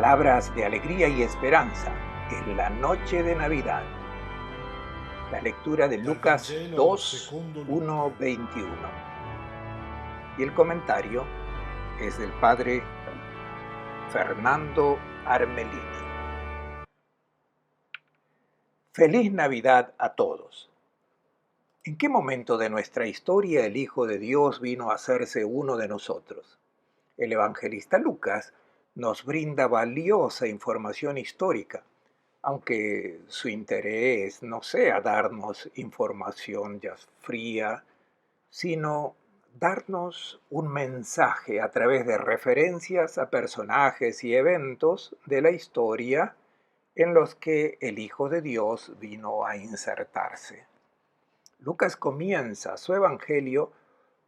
Palabras de alegría y esperanza en la noche de Navidad. La lectura de Dal Lucas Vangelo 2, secondo 1, Luca. 21. Y el comentario es del padre Fernando Armelini. Feliz Navidad a todos. ¿En qué momento de nuestra historia el Hijo de Dios vino a hacerse uno de nosotros? El evangelista Lucas nos brinda valiosa información histórica, aunque su interés no sea darnos información ya fría, sino darnos un mensaje a través de referencias a personajes y eventos de la historia en los que el Hijo de Dios vino a insertarse. Lucas comienza su evangelio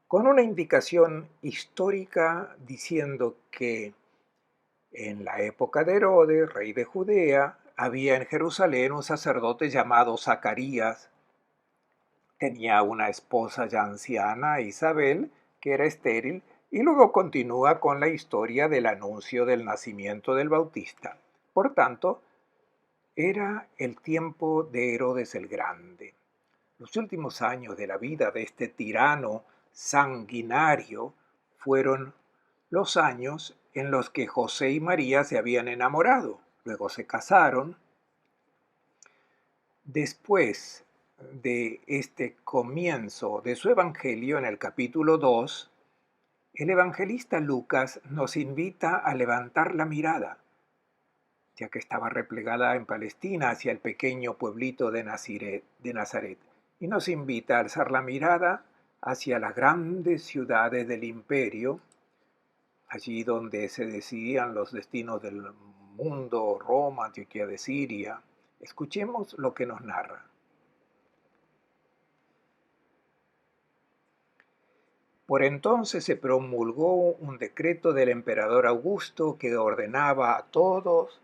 con una indicación histórica diciendo que en la época de Herodes, rey de Judea, había en Jerusalén un sacerdote llamado Zacarías. Tenía una esposa ya anciana, Isabel, que era estéril, y luego continúa con la historia del anuncio del nacimiento del Bautista. Por tanto, era el tiempo de Herodes el Grande. Los últimos años de la vida de este tirano sanguinario fueron los años en los que José y María se habían enamorado. Luego se casaron. Después de este comienzo de su evangelio, en el capítulo 2, el evangelista Lucas nos invita a levantar la mirada, ya que estaba replegada en Palestina hacia el pequeño pueblito de Nazaret, y nos invita a alzar la mirada hacia las grandes ciudades del imperio, allí donde se decidían los destinos del mundo: Roma, Antioquía de Siria. Escuchemos lo que nos narra. Por entonces se promulgó un decreto del emperador Augusto que ordenaba a todos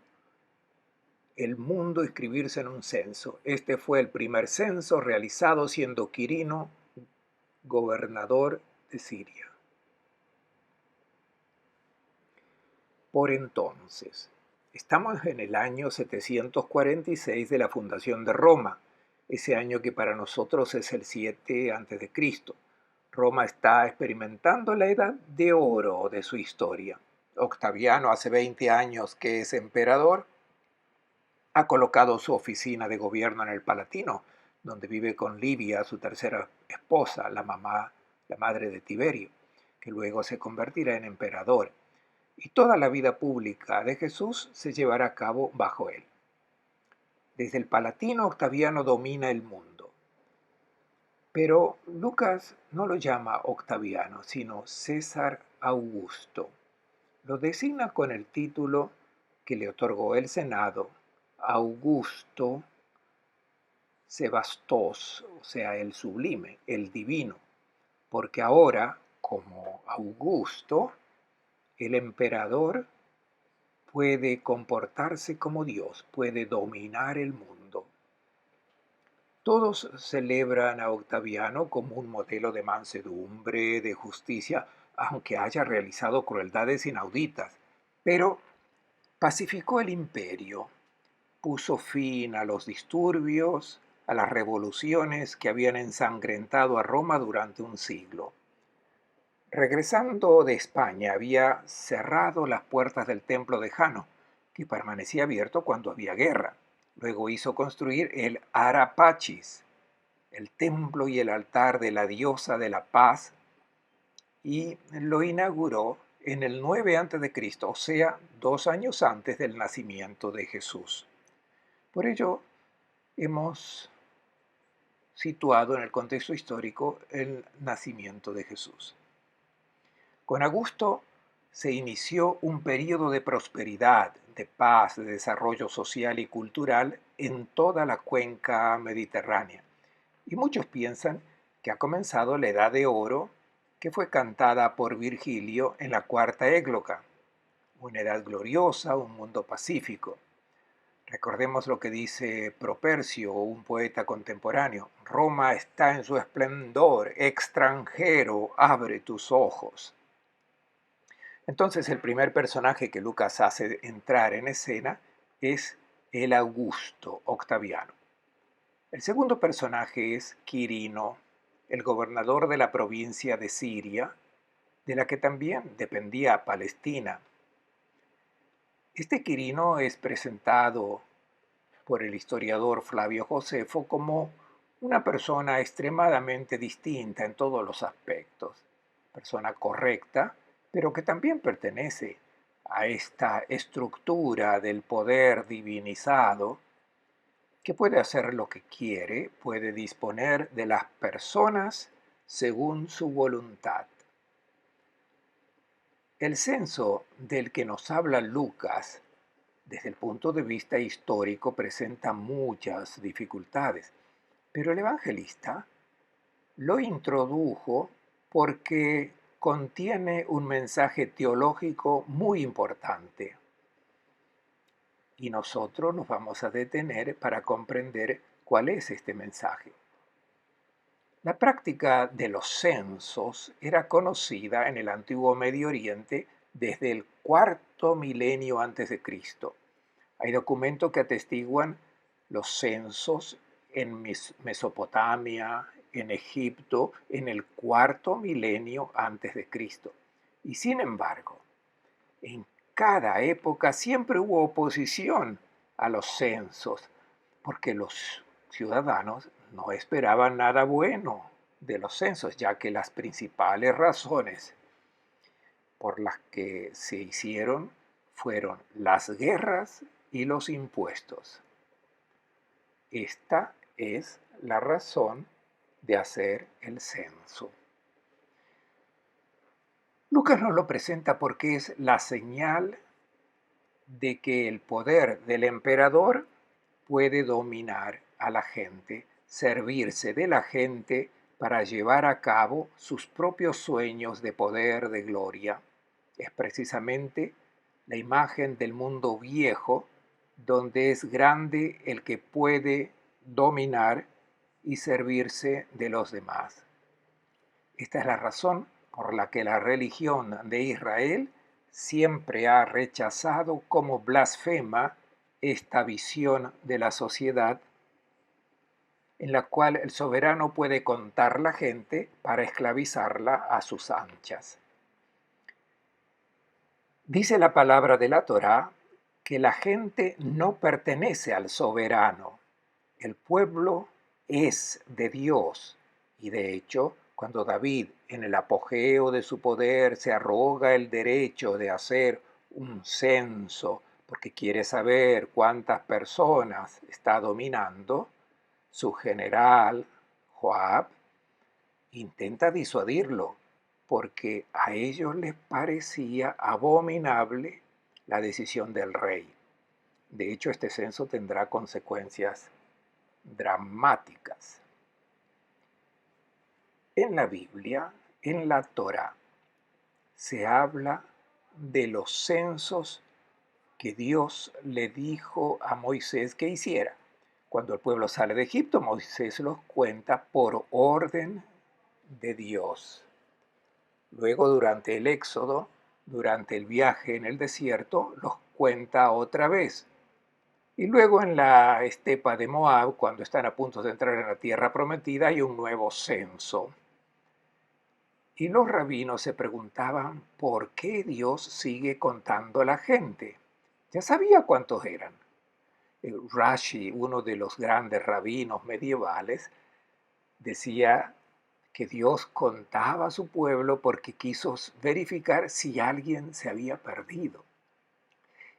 el mundo inscribirse en un censo. Este fue el primer censo realizado siendo Quirino gobernador de Siria. Por entonces, estamos en el año 746 de la fundación de Roma, ese año que para nosotros es el 7 a.C. Roma está experimentando la edad de oro de su historia. Octaviano, hace 20 años que es emperador, ha colocado su oficina de gobierno en el Palatino, donde vive con Livia, su tercera esposa, la madre de Tiberio, que luego se convertirá en emperador. Y toda la vida pública de Jesús se llevará a cabo bajo él. Desde el Palatino, Octaviano domina el mundo. Pero Lucas no lo llama Octaviano, sino César Augusto. Lo designa con el título que le otorgó el Senado, Augusto Sebastos, o sea, el sublime, el divino, porque ahora, como Augusto, el emperador puede comportarse como Dios, puede dominar el mundo. Todos celebran a Octaviano como un modelo de mansedumbre, de justicia, aunque haya realizado crueldades inauditas, pero pacificó el imperio, puso fin a los disturbios, a las revoluciones que habían ensangrentado a Roma durante un siglo. Regresando de España, había cerrado las puertas del templo de Jano, que permanecía abierto cuando había guerra. Luego hizo construir el Ara Pacis, el templo y el altar de la diosa de la paz, y lo inauguró en el 9 a.C., o sea, 2 años antes del nacimiento de Jesús. Por ello, hemos situado en el contexto histórico el nacimiento de Jesús. Con Augusto se inició un periodo de prosperidad, de paz, de desarrollo social y cultural en toda la cuenca mediterránea. Y muchos piensan que ha comenzado la Edad de Oro, que fue cantada por Virgilio en la Cuarta Égloga, una edad gloriosa, un mundo pacífico. Recordemos lo que dice Propercio, un poeta contemporáneo: Roma está en su esplendor, extranjero, abre tus ojos. Entonces el primer personaje que Lucas hace entrar en escena es el Augusto Octaviano. El segundo personaje es Quirino, el gobernador de la provincia de Siria, de la que también dependía Palestina. Este Quirino es presentado por el historiador Flavio Josefo como una persona extremadamente distinta en todos los aspectos, persona correcta, pero que también pertenece a esta estructura del poder divinizado que puede hacer lo que quiere, puede disponer de las personas según su voluntad. El censo del que nos habla Lucas, desde el punto de vista histórico, presenta muchas dificultades, pero el evangelista lo introdujo porque contiene un mensaje teológico muy importante. Y nosotros nos vamos a detener para comprender cuál es este mensaje. La práctica de los censos era conocida en el antiguo Medio Oriente desde el cuarto milenio antes de Cristo. Hay documentos que atestiguan los censos en Mesopotamia, en Egipto, en el cuarto milenio antes de Cristo. Y sin embargo, en cada época siempre hubo oposición a los censos, porque los ciudadanos no esperaban nada bueno de los censos, ya que las principales razones por las que se hicieron fueron las guerras y los impuestos. Esta es la razón de hacer el censo. Lucas nos lo presenta porque es la señal de que el poder del emperador puede dominar a la gente, servirse de la gente para llevar a cabo sus propios sueños de poder, de gloria. Es precisamente la imagen del mundo viejo donde es grande el que puede dominar y servirse de los demás. Esta es la razón por la que la religión de Israel siempre ha rechazado como blasfema esta visión de la sociedad en la cual el soberano puede contar la gente para esclavizarla a sus anchas. Dice la palabra de la Torá que la gente no pertenece al soberano, el pueblo es de Dios. Y de hecho, cuando David, en el apogeo de su poder, se arroga el derecho de hacer un censo, porque quiere saber cuántas personas está dominando, su general, Joab, intenta disuadirlo, porque a ellos les parecía abominable la decisión del rey. De hecho, este censo tendrá consecuencias dramáticas. En la Biblia, en la Torá, se habla de los censos que Dios le dijo a Moisés que hiciera. Cuando el pueblo sale de Egipto, Moisés los cuenta por orden de Dios. Luego, durante el éxodo, durante el viaje en el desierto, los cuenta otra vez. Y luego en la estepa de Moab, cuando están a punto de entrar en la tierra prometida, hay un nuevo censo. Y los rabinos se preguntaban por qué Dios sigue contando a la gente. Ya sabía cuántos eran. Rashi, uno de los grandes rabinos medievales, decía que Dios contaba a su pueblo porque quiso verificar si alguien se había perdido.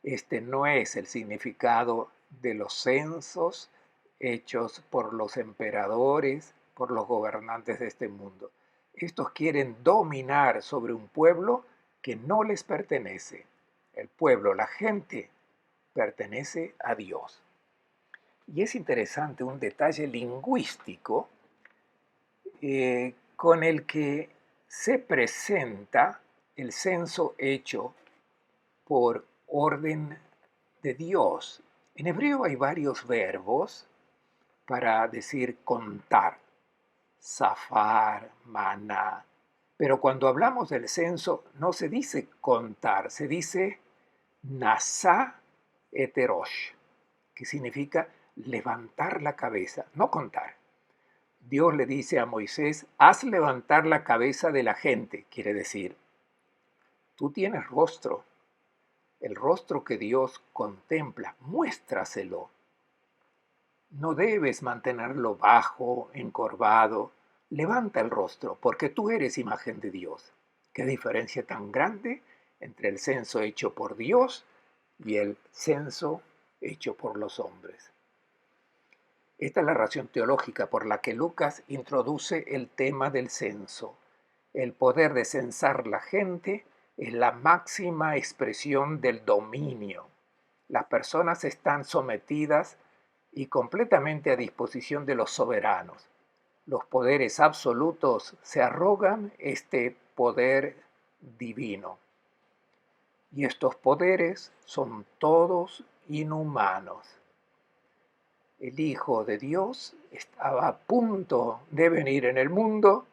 Este no es el significado de los censos hechos por los emperadores, por los gobernantes de este mundo. Estos quieren dominar sobre un pueblo que no les pertenece. El pueblo, la gente, pertenece a Dios. Y es interesante un detalle lingüístico con el que se presenta el censo hecho por orden de Dios. En hebreo hay varios verbos para decir contar: safar, maná, Pero cuando hablamos del censo, no se dice contar, se dice nasá eterosh, que significa levantar la cabeza, no contar. Dios le dice a Moisés, haz levantar la cabeza de la gente, quiere decir, tú tienes rostro, el rostro que Dios contempla, muéstraselo. No debes mantenerlo bajo, encorvado. Levanta el rostro, porque tú eres imagen de Dios. Qué diferencia tan grande entre el censo hecho por Dios y el censo hecho por los hombres. Esta es la razón teológica por la que Lucas introduce el tema del censo. El poder de censar la gente es la máxima expresión del dominio. Las personas están sometidas y completamente a disposición de los soberanos. Los poderes absolutos se arrogan este poder divino. Y estos poderes son todos inhumanos. El Hijo de Dios estaba a punto de venir en el mundo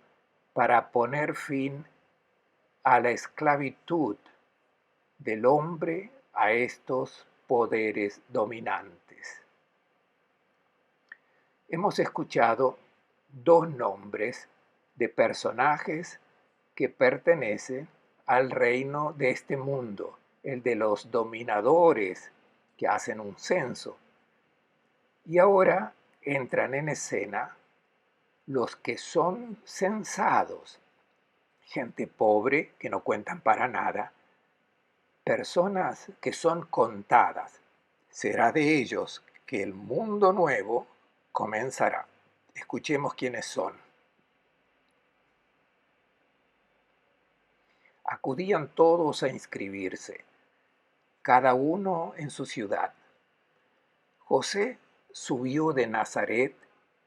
para poner fin a la esclavitud del hombre a estos poderes dominantes. Hemos escuchado dos nombres de personajes que pertenecen al reino de este mundo, el de los dominadores que hacen un censo. Y ahora entran en escena los que son censados, gente pobre que no cuentan para nada, personas que son contadas. Será de ellos que el mundo nuevo comenzará. Escuchemos quiénes son. Acudían todos a inscribirse, cada uno en su ciudad. José subió de Nazaret,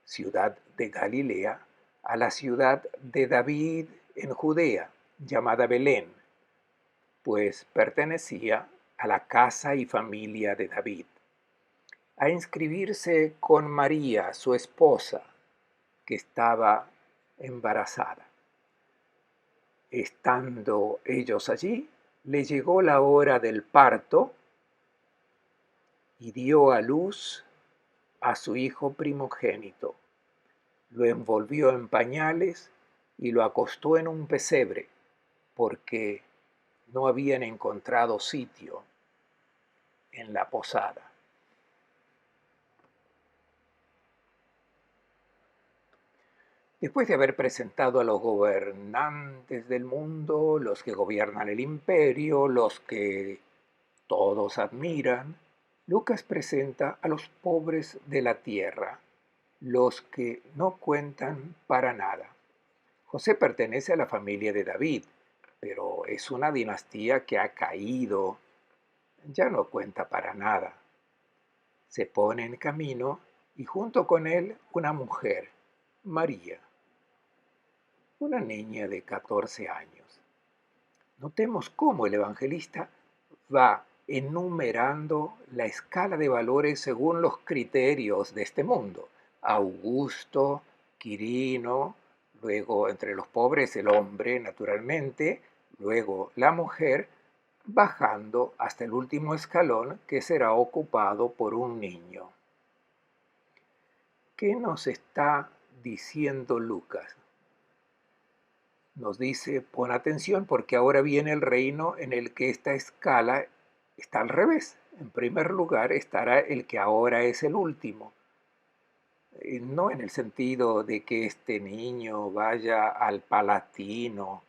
ciudad de Galilea, a la ciudad de David en Judea, llamada Belén, pues pertenecía a la casa y familia de David, a inscribirse con María, su esposa, que estaba embarazada. Estando ellos allí, le llegó la hora del parto y dio a luz a su hijo primogénito. Lo envolvió en pañales y lo acostó en un pesebre, porque no habían encontrado sitio en la posada. Después de haber presentado a los gobernantes del mundo, los que gobiernan el imperio, los que todos admiran, Lucas presenta a los pobres de la tierra, los que no cuentan para nada. José pertenece a la familia de David, pero es una dinastía que ha caído, ya no cuenta para nada. Se pone en camino y junto con él una mujer, María, una niña de 14 años. Notemos cómo el evangelista va enumerando la escala de valores según los criterios de este mundo. Augusto, Quirino, luego entre los pobres el hombre, naturalmente, luego la mujer, bajando hasta el último escalón que será ocupado por un niño. ¿Qué nos está diciendo Lucas? Nos dice, pon atención porque ahora viene el reino en el que esta escala está al revés. En primer lugar estará el que ahora es el último. No en el sentido de que este niño vaya al Palatino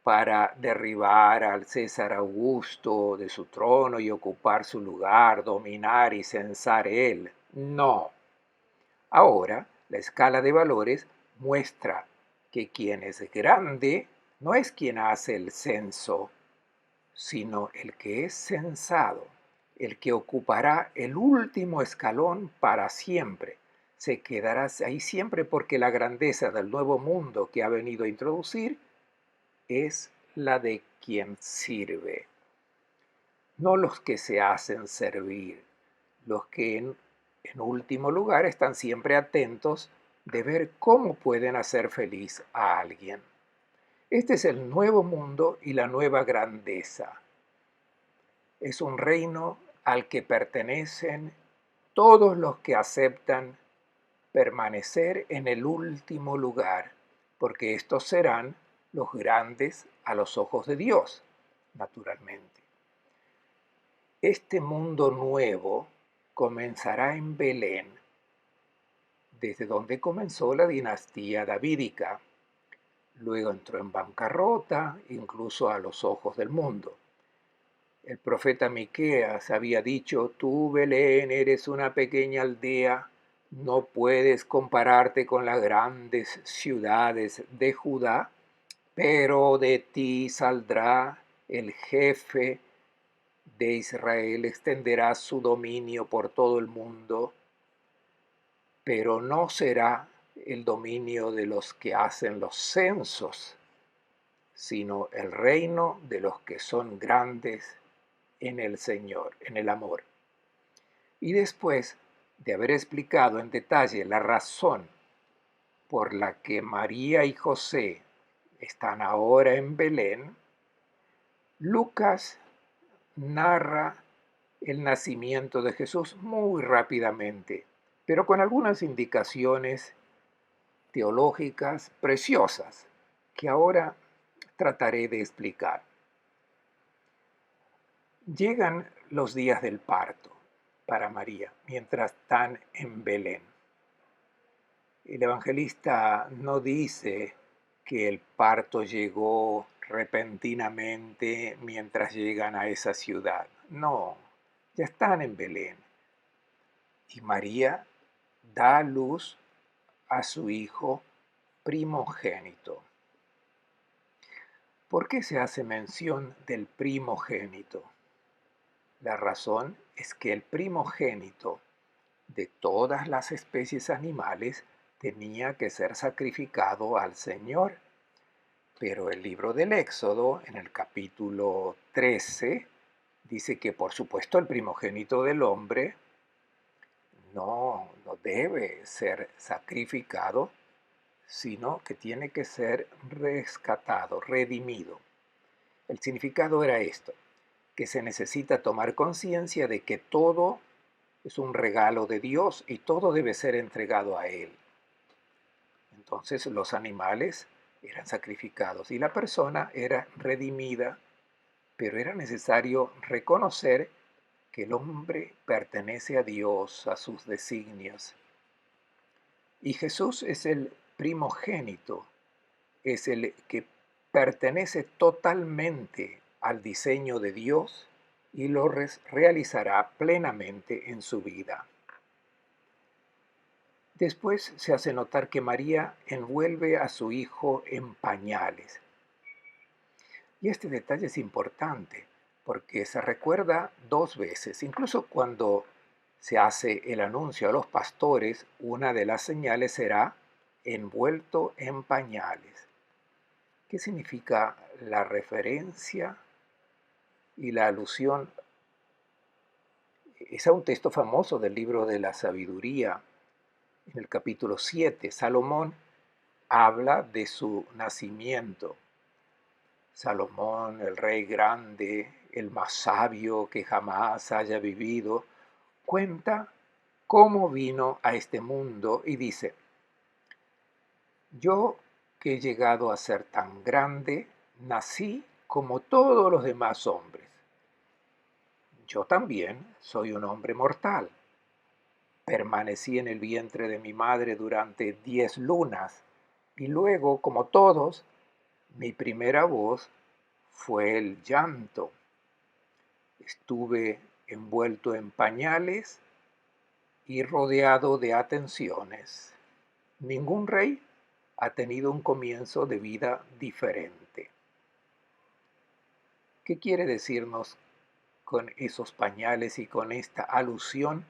para derribar al César Augusto de su trono y ocupar su lugar, dominar y censar él. No. Ahora, la escala de valores muestra que quien es grande no es quien hace el censo, sino el que es censado, el que ocupará el último escalón para siempre. Se quedará ahí siempre porque la grandeza del nuevo mundo que ha venido a introducir es la de quien sirve, no los que se hacen servir, los que en último lugar están siempre atentos de ver cómo pueden hacer feliz a alguien. Este es el nuevo mundo y la nueva grandeza. Es un reino al que pertenecen todos los que aceptan permanecer en el último lugar, porque estos serán los grandes a los ojos de Dios, naturalmente. Este mundo nuevo comenzará en Belén, desde donde comenzó la dinastía davídica. Luego entró en bancarrota, incluso a los ojos del mundo. El profeta Miqueas había dicho: tú, Belén, eres una pequeña aldea, no puedes compararte con las grandes ciudades de Judá, pero de ti saldrá el jefe de Israel, extenderá su dominio por todo el mundo, pero no será el dominio de los que hacen los censos, sino el reino de los que son grandes en el Señor, en el amor. Y después de haber explicado en detalle la razón por la que María y José están ahora en Belén, Lucas narra el nacimiento de Jesús muy rápidamente, pero con algunas indicaciones teológicas preciosas que ahora trataré de explicar. Llegan los días del parto para María mientras están en Belén. El evangelista no dice que el parto llegó repentinamente mientras llegan a esa ciudad. No, ya están en Belén. Y María da a luz a su hijo primogénito. ¿Por qué se hace mención del primogénito? La razón es que el primogénito de todas las especies animales tenía que ser sacrificado al Señor. Pero el libro del Éxodo, en el capítulo 13, dice que por supuesto el primogénito del hombre no debe ser sacrificado, sino que tiene que ser rescatado, redimido. El significado era esto, que se necesita tomar conciencia de que todo es un regalo de Dios y todo debe ser entregado a Él. Entonces los animales eran sacrificados y la persona era redimida, pero era necesario reconocer que el hombre pertenece a Dios, a sus designios. Y Jesús es el primogénito, es el que pertenece totalmente al diseño de Dios y lo realizará plenamente en su vida. Después se hace notar que María envuelve a su hijo en pañales. Y este detalle es importante porque se recuerda dos veces. Incluso cuando se hace el anuncio a los pastores, una de las señales será envuelto en pañales. ¿Qué significa la referencia y la alusión? Es a un texto famoso del libro de la sabiduría. En el capítulo 7, Salomón habla de su nacimiento. Salomón, el rey grande, el más sabio que jamás haya vivido, cuenta cómo vino a este mundo y dice: yo que he llegado a ser tan grande, nací como todos los demás hombres. Yo también soy un hombre mortal. Permanecí en el vientre de mi madre durante 10 lunas y luego, como todos, mi primera voz fue el llanto. Estuve envuelto en pañales y rodeado de atenciones. Ningún rey ha tenido un comienzo de vida diferente. ¿Qué quiere decirnos con esos pañales y con esta alusión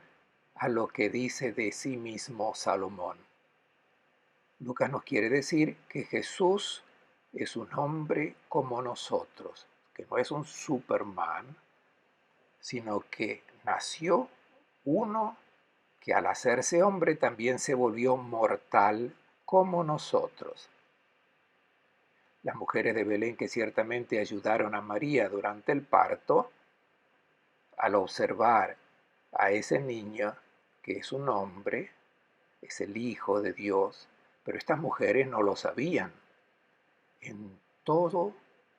a lo que dice de sí mismo Salomón? Lucas nos quiere decir que Jesús es un hombre como nosotros, que no es un Superman, sino que nació uno que al hacerse hombre también se volvió mortal como nosotros. Las mujeres de Belén que ciertamente ayudaron a María durante el parto, al observar a ese niño, que es un hombre, es el Hijo de Dios, pero estas mujeres no lo sabían. En todo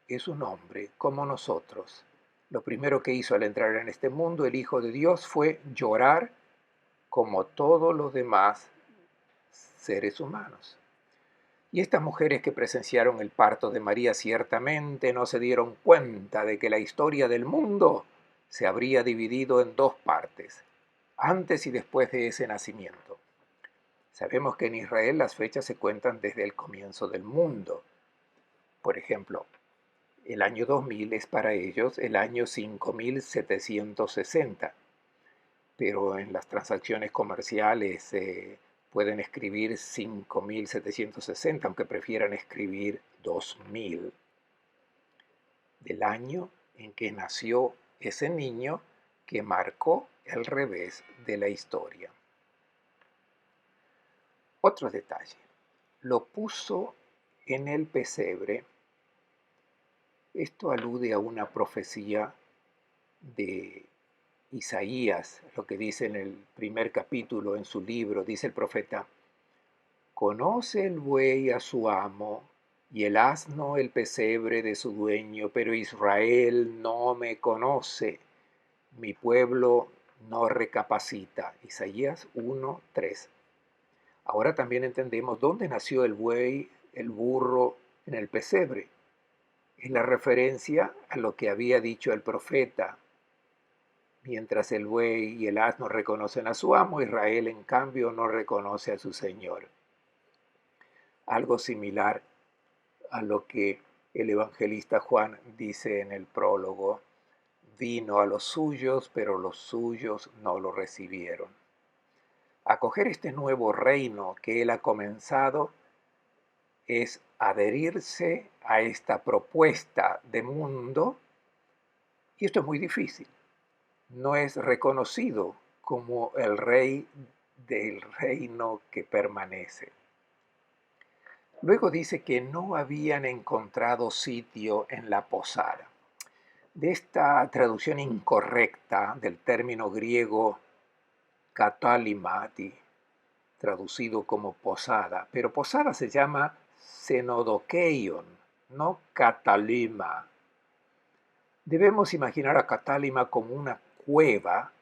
es un hombre como nosotros. Lo primero que hizo al entrar en este mundo el Hijo de Dios fue llorar como todos los demás seres humanos. Y estas mujeres que presenciaron el parto de María ciertamente no se dieron cuenta de que la historia del mundo se habría dividido en dos partes, antes y después de ese nacimiento. Sabemos que en Israel las fechas se cuentan desde el comienzo del mundo. Por ejemplo, el año 2000 es para ellos el año 5760, pero en las transacciones comerciales pueden escribir 5760, aunque prefieran escribir 2000, del año en que nació ese niño que marcó el revés de la historia. Otro detalle, lo puso en el pesebre. Esto alude a una profecía de Isaías, lo que dice en el primer capítulo en su libro, dice el profeta: conoce el buey a su amo y el asno el pesebre de su dueño, pero Israel no me conoce, mi pueblo no recapacita. Isaías 1:3. Ahora también entendemos dónde nació el buey, el burro en el pesebre. Es la referencia a lo que había dicho el profeta. Mientras el buey y el asno reconocen a su amo, Israel en cambio no reconoce a su Señor. Algo similar a lo que el evangelista Juan dice en el prólogo: vino a los suyos, pero los suyos no lo recibieron. Acoger este nuevo reino que él ha comenzado es adherirse a esta propuesta de mundo, y esto es muy difícil. No es reconocido como el rey del reino que permanece. Luego dice que no habían encontrado sitio en la posada. De esta traducción incorrecta del término griego katalimati, traducido como posada, pero posada se llama xenodokeion, no katalima. Debemos imaginar a Catálima como una cueva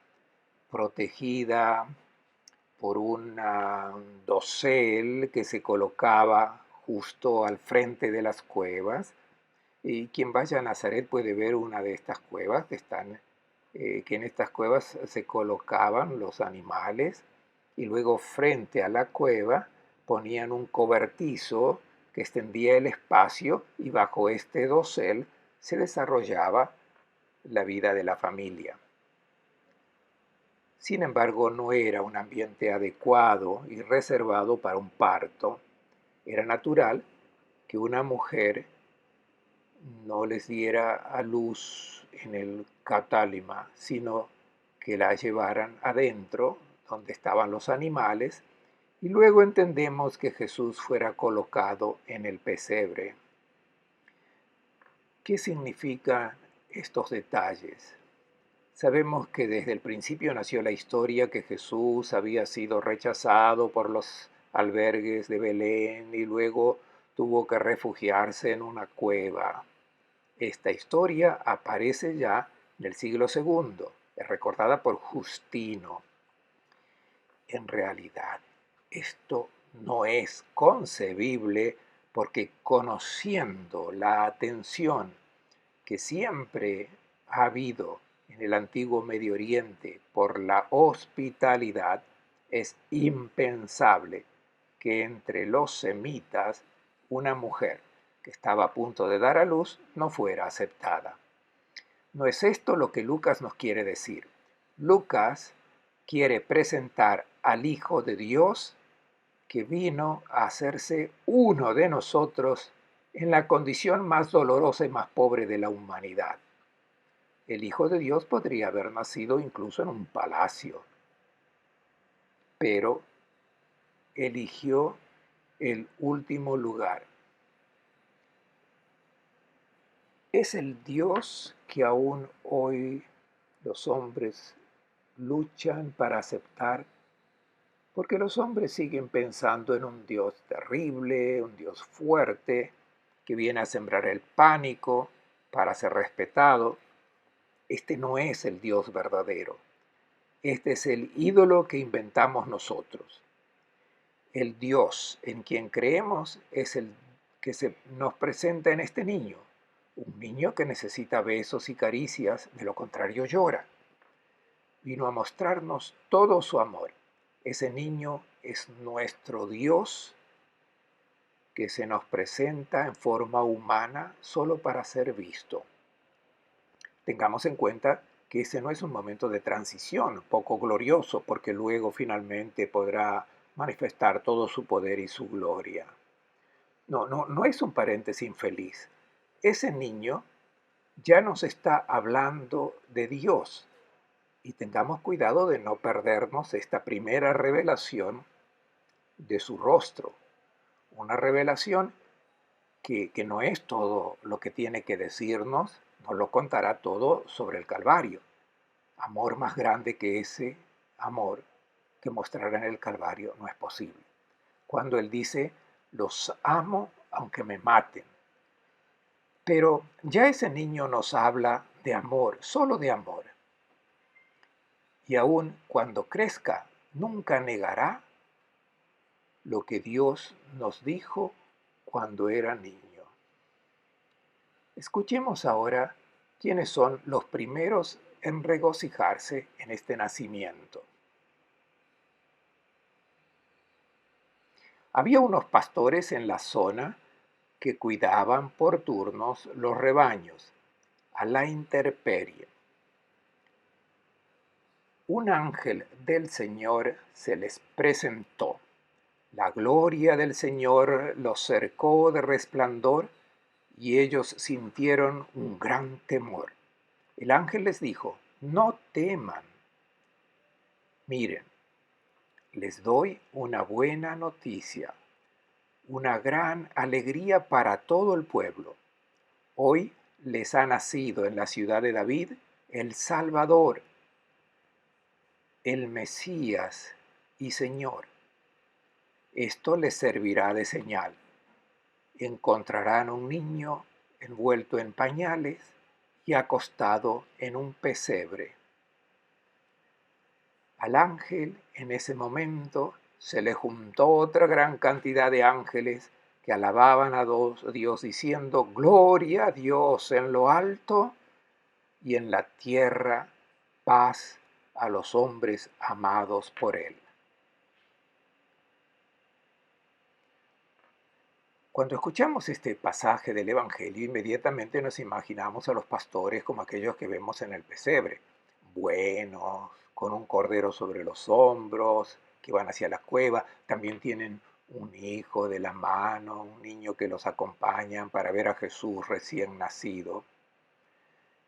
protegida por un dosel que se colocaba justo al frente de las cuevas. Y quien vaya a Nazaret puede ver una de estas cuevas que en estas cuevas se colocaban los animales, y luego frente a la cueva ponían un cobertizo que extendía el espacio, y bajo este dosel se desarrollaba la vida de la familia. Sin embargo, no era un ambiente adecuado y reservado para un parto. Era natural que una mujer no les diera a luz en el catálima, sino que la llevaran adentro, donde estaban los animales, y luego entendemos que Jesús fuera colocado en el pesebre. ¿Qué significan estos detalles? Sabemos que desde el principio nació la historia que Jesús había sido rechazado por los albergues de Belén y luego tuvo que refugiarse en una cueva. Esta historia aparece ya en el siglo segundo, es recordada por Justino. En realidad, esto no es concebible porque, conociendo la atención que siempre ha habido en el antiguo Medio Oriente por la hospitalidad, es impensable que entre los semitas una mujer que estaba a punto de dar a luz no fuera aceptada. No es esto lo que Lucas nos quiere decir. Lucas quiere presentar al Hijo de Dios que vino a hacerse uno de nosotros en la condición más dolorosa y más pobre de la humanidad. El Hijo de Dios podría haber nacido incluso en un palacio, pero eligió el último lugar. Es el Dios que aún hoy los hombres luchan para aceptar, porque los hombres siguen pensando en un Dios terrible, un Dios fuerte, que viene a sembrar el pánico para ser respetado. Este no es el Dios verdadero. Este es el ídolo que inventamos nosotros. El Dios en quien creemos es el que se nos presenta en este niño, un niño que necesita besos y caricias, de lo contrario llora. Vino a mostrarnos todo su amor. Ese niño es nuestro Dios que se nos presenta en forma humana solo para ser visto. Tengamos en cuenta que ese no es un momento de transición poco glorioso, porque luego finalmente podrá manifestar todo su poder y su gloria. No es un paréntesis infeliz. Ese niño ya nos está hablando de Dios, y tengamos cuidado de no perdernos esta primera revelación de su rostro. Una revelación que no es todo lo que tiene que decirnos, nos lo contará todo sobre el Calvario. Amor más grande que ese amor que mostrará en el Calvario no es posible. Cuando Él dice, los amo aunque me maten. Pero ya ese niño nos habla de amor, solo de amor. Y aun cuando crezca, nunca negará lo que Dios nos dijo cuando era niño. Escuchemos ahora quiénes son los primeros en regocijarse en este nacimiento. Había unos pastores en la zona que cuidaban por turnos los rebaños, a la intemperie. Un ángel del Señor se les presentó. La gloria del Señor los cercó de resplandor y ellos sintieron un gran temor. El ángel les dijo, no teman. Miren, les doy una buena noticia, una gran alegría para todo el pueblo. Hoy les ha nacido en la ciudad de David el Salvador, el Mesías y Señor. Esto les servirá de señal. Encontrarán un niño envuelto en pañales y acostado en un pesebre. Al ángel en ese momento se le juntó otra gran cantidad de ángeles que alababan a Dios diciendo, Gloria a Dios en lo alto y en la tierra paz a los hombres amados por Él. Cuando escuchamos este pasaje del Evangelio, inmediatamente nos imaginamos a los pastores como aquellos que vemos en el pesebre, buenos, con un cordero sobre los hombros, que van hacia la cueva. También tienen un hijo de la mano, un niño que los acompañan para ver a Jesús recién nacido.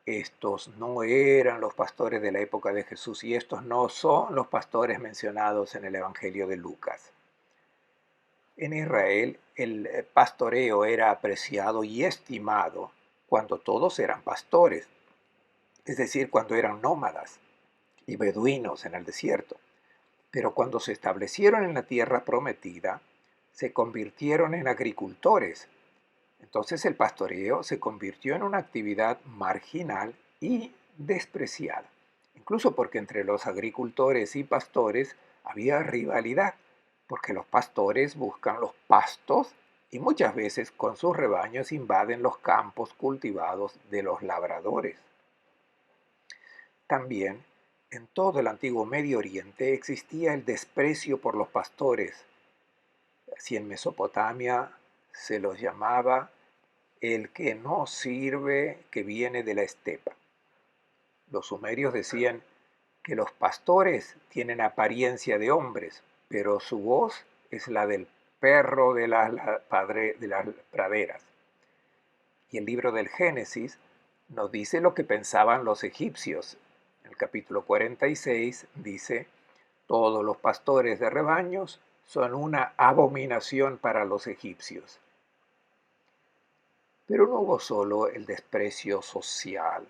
Estos no eran los pastores de la época de Jesús y estos no son los pastores mencionados en el Evangelio de Lucas. En Israel el pastoreo era apreciado y estimado cuando todos eran pastores, es decir, cuando eran nómadas y beduinos en el desierto. Pero cuando se establecieron en la tierra prometida, se convirtieron en agricultores. Entonces el pastoreo se convirtió en una actividad marginal y despreciada, incluso porque entre los agricultores y pastores había rivalidad, porque los pastores buscan los pastos y muchas veces con sus rebaños invaden los campos cultivados de los labradores. También en todo el antiguo Medio Oriente existía el desprecio por los pastores. Así en Mesopotamia se los llamaba el que no sirve, que viene de la estepa. Los sumerios decían que los pastores tienen apariencia de hombres, pero su voz es la del perro de las praderas. Y el libro del Génesis nos dice lo que pensaban los egipcios. En el capítulo 46 dice, todos los pastores de rebaños son una abominación para los egipcios. Pero no hubo solo el desprecio social,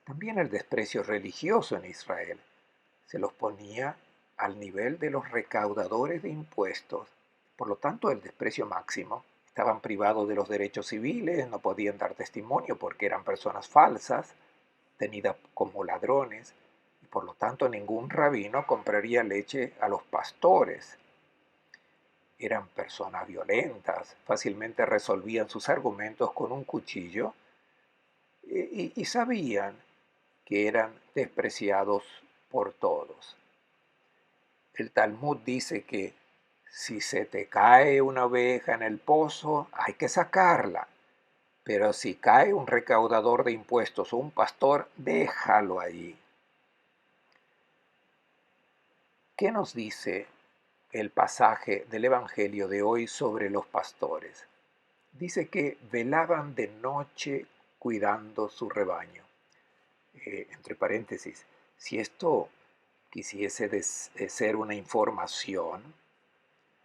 también el desprecio religioso en Israel. Se los ponía al nivel de los recaudadores de impuestos. Por lo tanto, el desprecio máximo. Estaban privados de los derechos civiles, no podían dar testimonio porque eran personas falsas, tenidas como ladrones, y por lo tanto ningún rabino compraría leche a los pastores. Eran personas violentas, fácilmente resolvían sus argumentos con un cuchillo y sabían que eran despreciados por todos. El Talmud dice que si se te cae una oveja en el pozo, hay que sacarla, pero si cae un recaudador de impuestos o un pastor, déjalo allí. ¿Qué nos dice el pasaje del Evangelio de hoy sobre los pastores? Dice que velaban de noche cuidando su rebaño. Entre paréntesis, si esto quisiese ser una información,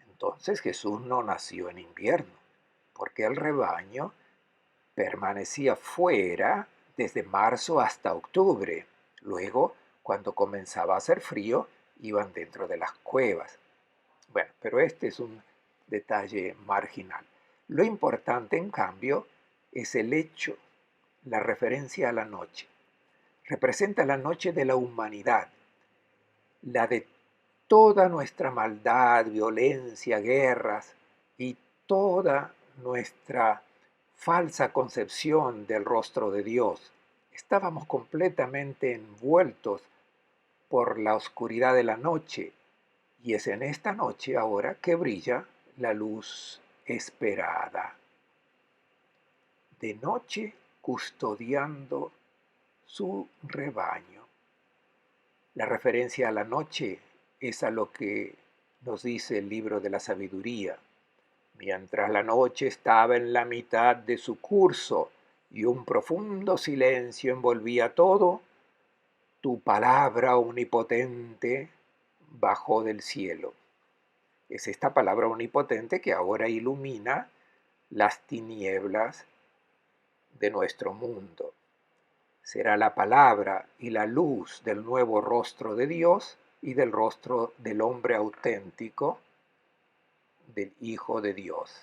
entonces Jesús no nació en invierno, porque el rebaño permanecía fuera desde marzo hasta octubre. Luego, cuando comenzaba a hacer frío, iban dentro de las cuevas. Bueno, pero este es un detalle marginal. Lo importante, en cambio, es el hecho, la referencia a la noche. Representa la noche de la humanidad, la de toda nuestra maldad, violencia, guerras y toda nuestra falsa concepción del rostro de Dios. Estábamos completamente envueltos por la oscuridad de la noche y es en esta noche ahora que brilla la luz esperada. De noche custodiando su rebaño. La referencia a la noche es a lo que nos dice el libro de la sabiduría. Mientras la noche estaba en la mitad de su curso y un profundo silencio envolvía todo, tu palabra omnipotente bajó del cielo. Es esta palabra omnipotente que ahora ilumina las tinieblas de nuestro mundo. Será la palabra y la luz del nuevo rostro de Dios y del rostro del hombre auténtico, del Hijo de Dios.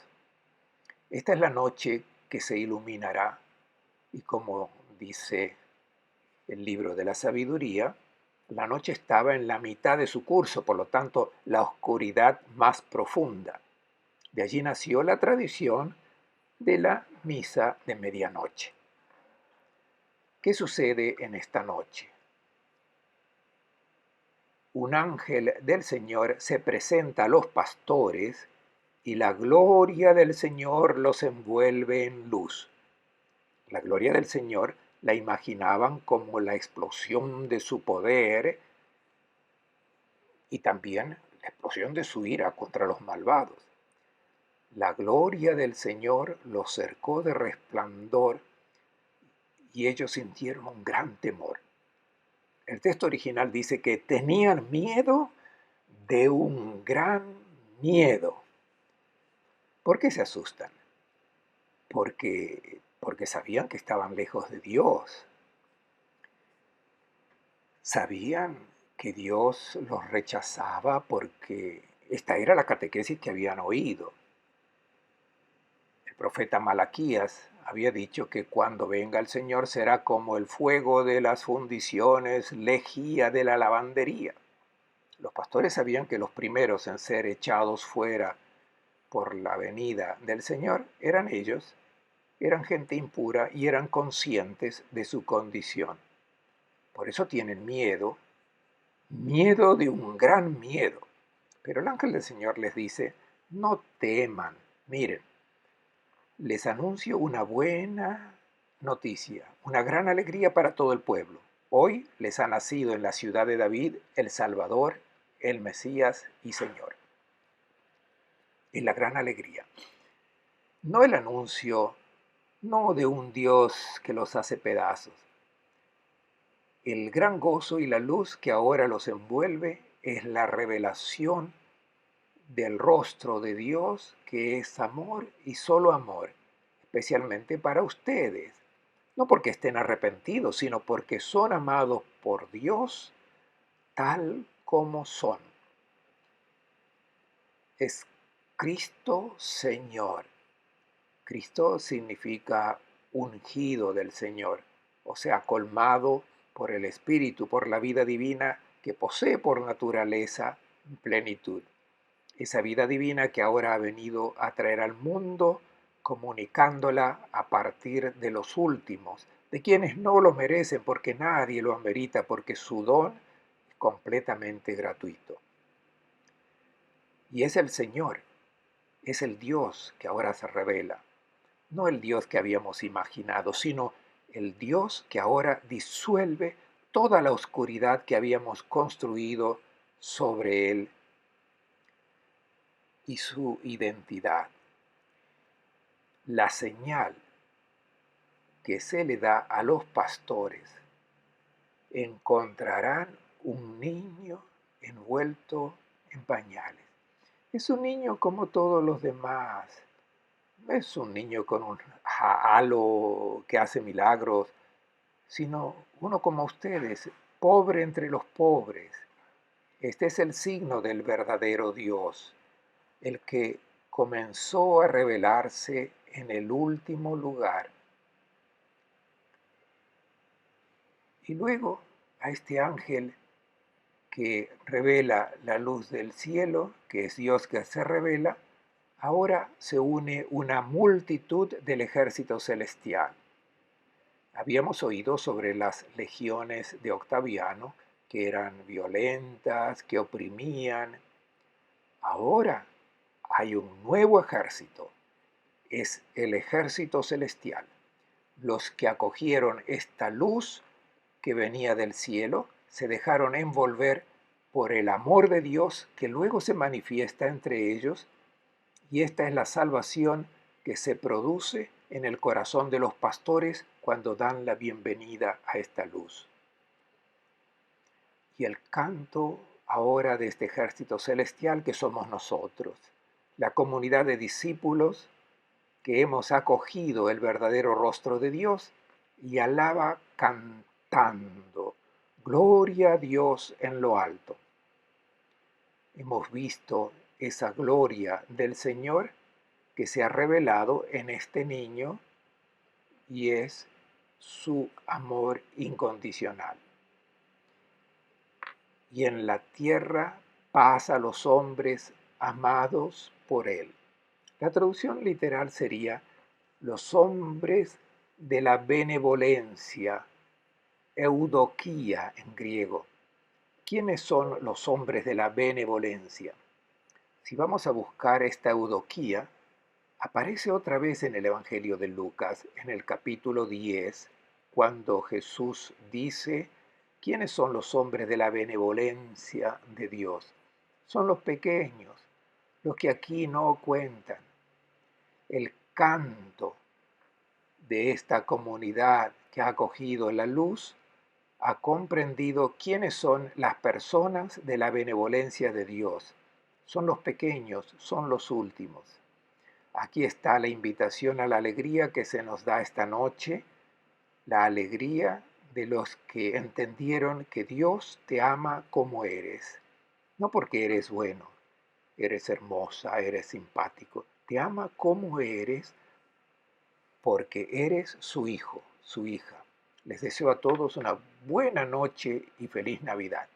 Esta es la noche que se iluminará y como dice el libro de la sabiduría, la noche estaba en la mitad de su curso, por lo tanto la oscuridad más profunda. De allí nació la tradición de la misa de medianoche. ¿Qué sucede en esta noche? Un ángel del Señor se presenta a los pastores y la gloria del Señor los envuelve en luz. La gloria del Señor la imaginaban como la explosión de su poder y también la explosión de su ira contra los malvados. La gloria del Señor los cercó de resplandor y ellos sintieron un gran temor. El texto original dice que tenían miedo de un gran miedo. ¿Por qué se asustan? Porque sabían que estaban lejos de Dios. Sabían que Dios los rechazaba porque esta era la catequesis que habían oído. El profeta Malaquías había dicho que cuando venga el Señor será como el fuego de las fundiciones, lejía de la lavandería. Los pastores sabían que los primeros en ser echados fuera por la venida del Señor eran ellos, eran gente impura y eran conscientes de su condición. Por eso tienen miedo, miedo de un gran miedo. Pero el ángel del Señor les dice, no teman, miren, les anuncio una buena noticia, una gran alegría para todo el pueblo. Hoy les ha nacido en la ciudad de David el Salvador, el Mesías y Señor. Es la gran alegría. No el anuncio, no de un Dios que los hace pedazos. El gran gozo y la luz que ahora los envuelve es la revelación del rostro de Dios que es amor y solo amor. especialmente para ustedes, no porque estén arrepentidos, sino porque son amados por Dios tal como son. Es Cristo Señor. Cristo significa ungido del Señor, o sea, colmado por el Espíritu, por la vida divina que posee por naturaleza en plenitud. Esa vida divina que ahora ha venido a traer al mundo, comunicándola a partir de los últimos, de quienes no lo merecen porque nadie lo amerita, porque su don es completamente gratuito. Y es el Señor, es el Dios que ahora se revela. No el Dios que habíamos imaginado, sino el Dios que ahora disuelve toda la oscuridad que habíamos construido sobre Él y su identidad. La señal que se le da a los pastores: encontrarán un niño envuelto en pañales. Es un niño como todos los demás. No es un niño con un halo que hace milagros, sino uno como ustedes, pobre entre los pobres. Este es el signo del verdadero Dios, el que comenzó a revelarse en el último lugar. Y luego a este ángel que revela la luz del cielo, que es Dios que se revela, ahora se une una multitud del ejército celestial. Habíamos oído sobre las legiones de Octaviano, que eran violentas, que oprimían. Ahora hay un nuevo ejército. Es el ejército celestial. Los que acogieron esta luz que venía del cielo se dejaron envolver por el amor de Dios que luego se manifiesta entre ellos, y esta es la salvación que se produce en el corazón de los pastores cuando dan la bienvenida a esta luz. Y el canto ahora de este ejército celestial que somos nosotros, la comunidad de discípulos que hemos acogido el verdadero rostro de Dios, y alaba cantando: gloria a Dios en lo alto. Hemos visto esa gloria del Señor que se ha revelado en este niño, y es su amor incondicional. Y en la tierra paz a los hombres amados por él. La traducción literal sería: los hombres de la benevolencia, eudoquía en griego. ¿Quiénes son los hombres de la benevolencia? Si vamos a buscar esta eudoquía, aparece otra vez en el Evangelio de Lucas, en el capítulo 10, cuando Jesús dice: ¿quiénes son los hombres de la benevolencia de Dios? Son los pequeños, los que aquí no cuentan. El canto de esta comunidad que ha acogido la luz ha comprendido quiénes son las personas de la benevolencia de Dios. Son los pequeños, son los últimos. Aquí está la invitación a la alegría que se nos da esta noche, la alegría de los que entendieron que Dios te ama como eres, no porque eres bueno, eres hermosa, eres simpático, te ama como eres porque eres su hijo, su hija. Les deseo a todos una buena noche y feliz Navidad.